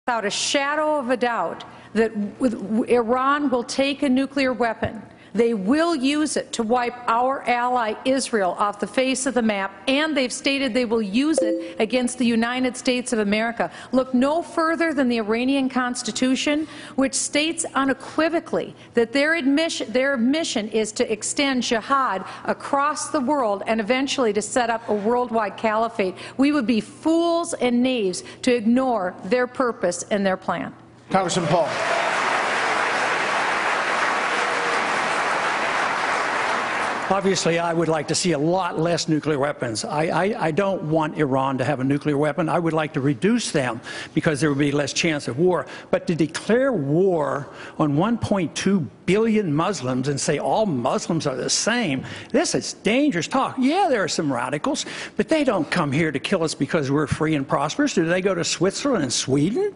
without a shadow of a doubt that Iran will take a nuclear weapon. They will use it to wipe our ally Israel off the face of the map, and they've stated they will use it against the United States of America. Look no further than the Iranian Constitution, which states unequivocally that their mission is to extend jihad across the world and eventually to set up a worldwide caliphate. We would be fools and knaves to ignore their purpose and their plan. Congressman Paul. Obviously, I would like to see a lot less nuclear weapons. I don't want Iran to have a nuclear weapon. I would like to reduce them because there would be less chance of war. But to declare war on 1.2 billion Muslims and say all Muslims are the same, this is dangerous talk. Yeah, there are some radicals, but they don't come here to kill us because we're free and prosperous. Do they go to Switzerland and Sweden?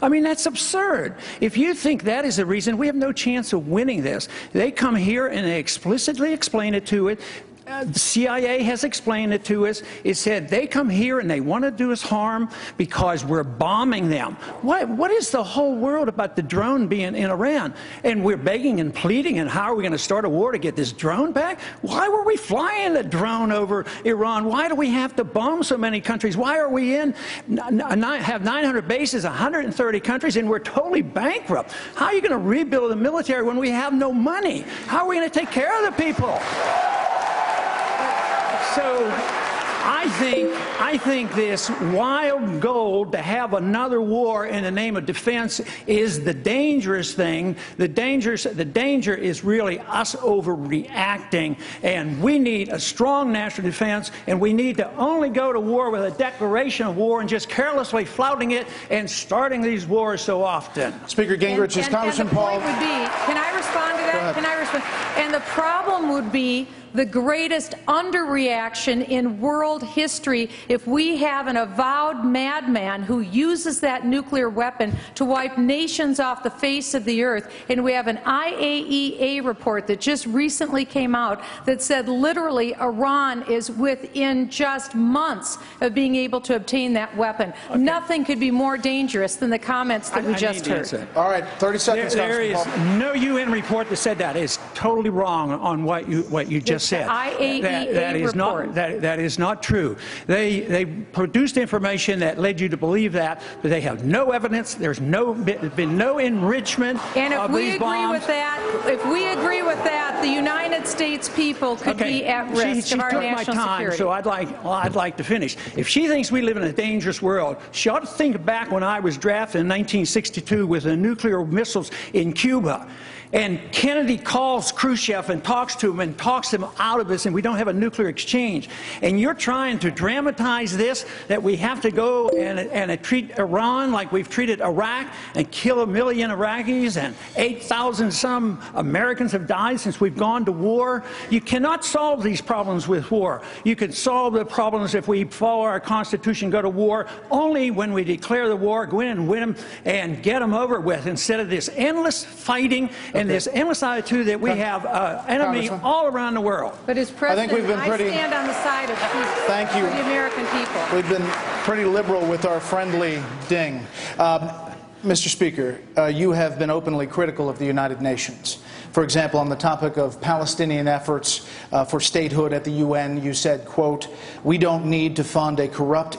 I mean, that's absurd. If you think that is the reason, we have no chance of winning this. They come here and they explicitly explain it to it. The CIA has explained it to us. It said they come here and they want to do us harm because we're bombing them. What is the whole world about the drone being in Iran? And we're begging and pleading, and how are we going to start a war to get this drone back? Why were we flying the drone over Iran? Why do we have to bomb so many countries? Why are we have 900 bases, 130 countries, and we're totally bankrupt? How are you going to rebuild the military when we have no money? How are we going to take care of the people? So I think this wild goal to have another war in the name of defense is the dangerous thing. The danger is really us overreacting, and we need a strong national defense, and we need to only go to war with a declaration of war and just carelessly flouting it and starting these wars so often. Speaker Gingrich, is Congressman Paul. And the point would be, can I respond to that? Can I respond? And the problem would be the greatest underreaction in world history if we have an avowed madman who uses that nuclear weapon to wipe nations off the face of the earth. And we have an IAEA report that just recently came out that said literally Iran is within just months of being able to obtain that weapon. Okay. Nothing could be more dangerous than the comments that we just heard. All right, 30 seconds. There is no UN report that said that. It's totally wrong on what you just said. IAEA report. That is not true. They produced information that led you to believe that, but they have no evidence. There's been no enrichment of these bombs. If we agree with that, the United States people could be at risk of our national security. So I'd like to finish. If she thinks we live in a dangerous world, she ought to think back when I was drafted in 1962 with the nuclear missiles in Cuba. And Kennedy calls Khrushchev and talks to him and talks him out of this, and we don't have a nuclear exchange. And you're trying to dramatize this, that we have to go and treat Iran like we've treated Iraq and kill 1 million Iraqis, and 8,000 some Americans have died since we've gone to war. You cannot solve these problems with war. You can solve the problems if we follow our Constitution, go to war, only when we declare the war, go in and win them and get them over with, instead of this endless fighting and this endless attitude that we have enemy all around the world. But as President, I stand on the side of peace for the American people. We've been pretty liberal with our friendly ding. Mr. Speaker, you have been openly critical of the United Nations. For example, on the topic of Palestinian efforts for statehood at the UN, you said, quote, "We don't need to fund a corrupt